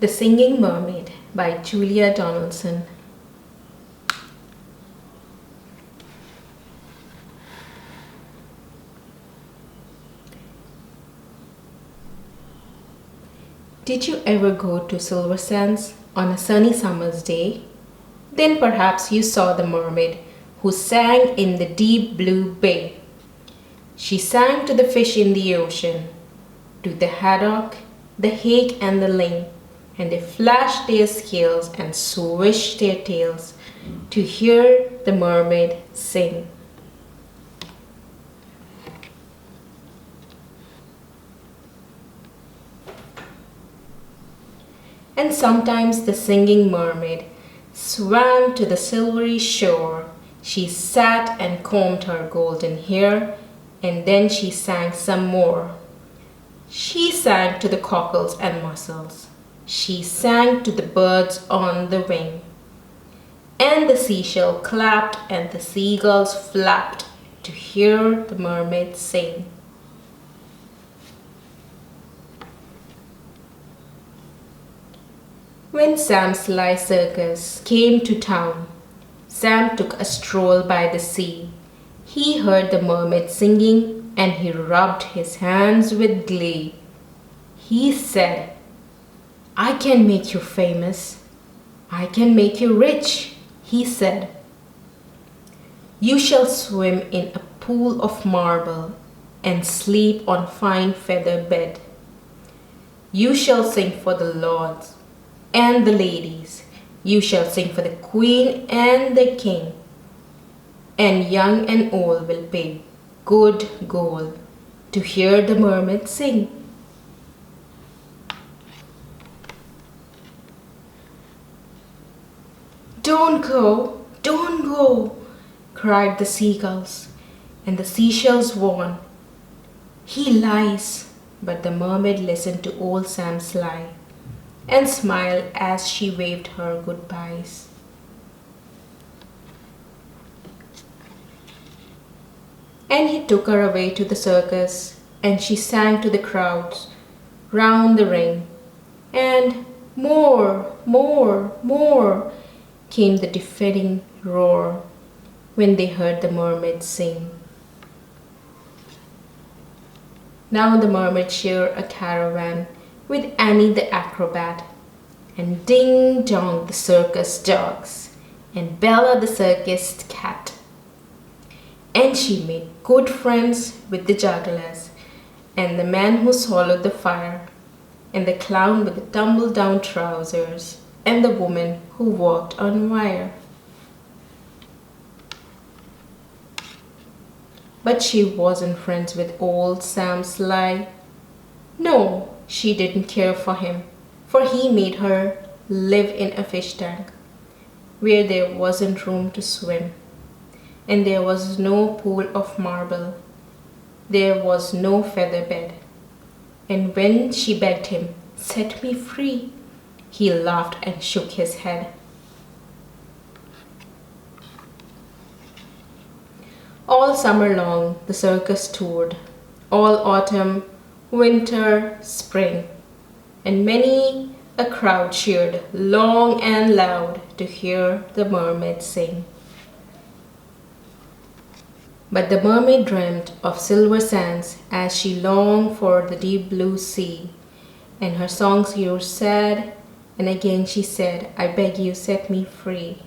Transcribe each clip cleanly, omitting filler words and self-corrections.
The Singing Mermaid by Julia Donaldson. Did you ever go to Silver Sands on a sunny summer's day? Then perhaps you saw the mermaid who sang in the deep blue bay. She sang to the fish in the ocean, to the haddock, the hake and the ling, and they flashed their scales and swished their tails to hear the mermaid sing. And sometimes the singing mermaid swam to the silvery shore. She sat and combed her golden hair, and then she sang some more. She sang to the cockles and mussels. She sang to the birds on the wing. And the seashell clapped and the seagulls flapped to hear the mermaid sing. When Sam Sly Circus came to town, Sam took a stroll by the sea. He heard the mermaid singing and he rubbed his hands with glee. He said, "I can make you famous. I can make you rich," he said. "You shall swim in a pool of marble and sleep on fine feather bed. You shall sing for the lords and the ladies. You shall sing for the queen and the king. And young and old will pay good gold to hear the mermaid sing." Don't go," cried the seagulls, and the seashells warned. "He lies," but the mermaid listened to old Sam Sly and smiled as she waved her goodbyes. And he took her away to the circus, and she sang to the crowds round the ring, and more, more, more came the deafening roar when they heard the mermaid sing. Now the mermaid cheered a caravan with Annie the acrobat, and Ding Dong the circus dogs, and Bella the circus cat. And she made good friends with the jugglers, and the man who swallowed the fire, and the clown with the tumble-down trousers, and the woman who walked on wire. But she wasn't friends with old Sam Sly. No, she didn't care for him, for he made her live in a fish tank where there wasn't room to swim, and there was no pool of marble. There was no feather bed. And when she begged him, "Set me free," he laughed and shook his head. All summer long the circus toured, all autumn, winter, spring, and many a crowd cheered long and loud to hear the mermaid sing. But the mermaid dreamt of Silver Sands as she longed for the deep blue sea, and her songs grew sad, and again she said, "I beg you, set me free."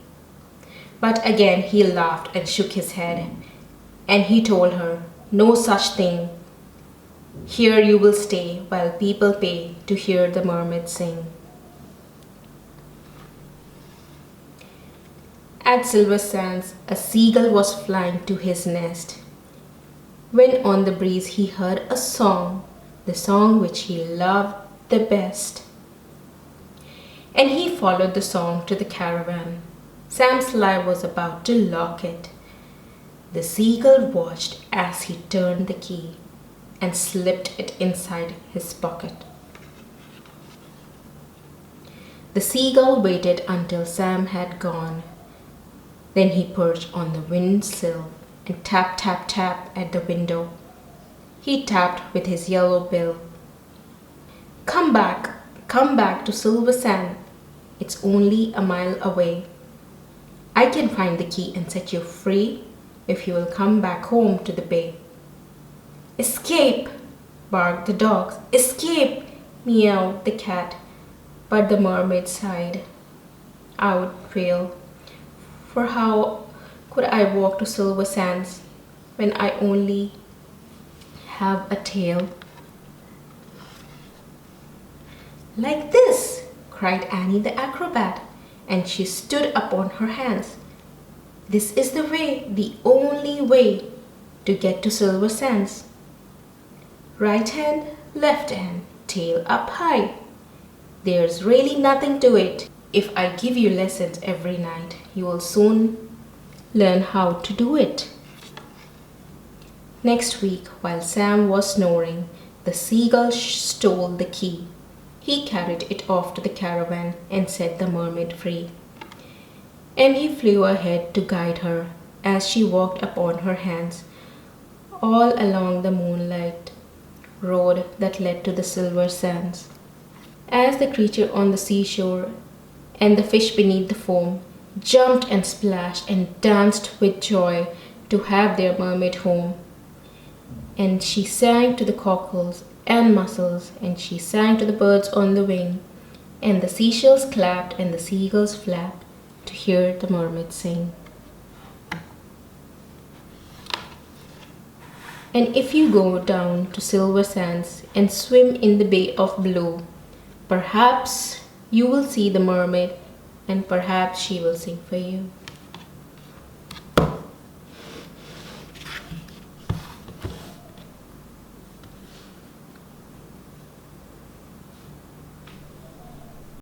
But again he laughed and shook his head, and he told her, "No such thing. Here you will stay while people pay to hear the mermaid sing." At Silver Sands, a seagull was flying to his nest, when on the breeze he heard a song, the song which he loved the best. And he followed the song to the caravan. Sam Sly was about to lock it. The seagull watched as he turned the key and slipped it inside his pocket. The seagull waited until Sam had gone. Then he perched on the windsill and tap, tap, tap at the window. He tapped with his yellow bill. "Come back, Come back to Silver Sand. It's only a mile away. I can find the key and set you free if you will come back home to the bay." "Escape!" barked the dogs. "Escape!" meowed the cat. But the mermaid sighed. "I would fail, for how could I walk to Silver Sands when I only have a tail?" "Like this!" cried Annie the acrobat, and she stood upon her hands. "This is the way, the only way to get to Silver Sands. Right hand, left hand, tail up high. There's really nothing to it. If I give you lessons every night, you will soon learn how to do it." Next week, while Sam was snoring, the seagull stole the key. He carried it off to the caravan and set the mermaid free. And he flew ahead to guide her as she walked upon her hands all along the moonlight road that led to the silver sands. As the creature on the seashore and the fish beneath the foam jumped and splashed and danced with joy to have their mermaid home, and she sang to the cockles and mussels, and she sang to the birds on the wing, and the seashells clapped and the seagulls flapped to hear the mermaid sing. And if you go down to Silver Sands and swim in the Bay of Blue, perhaps you will see the mermaid, and perhaps she will sing for you.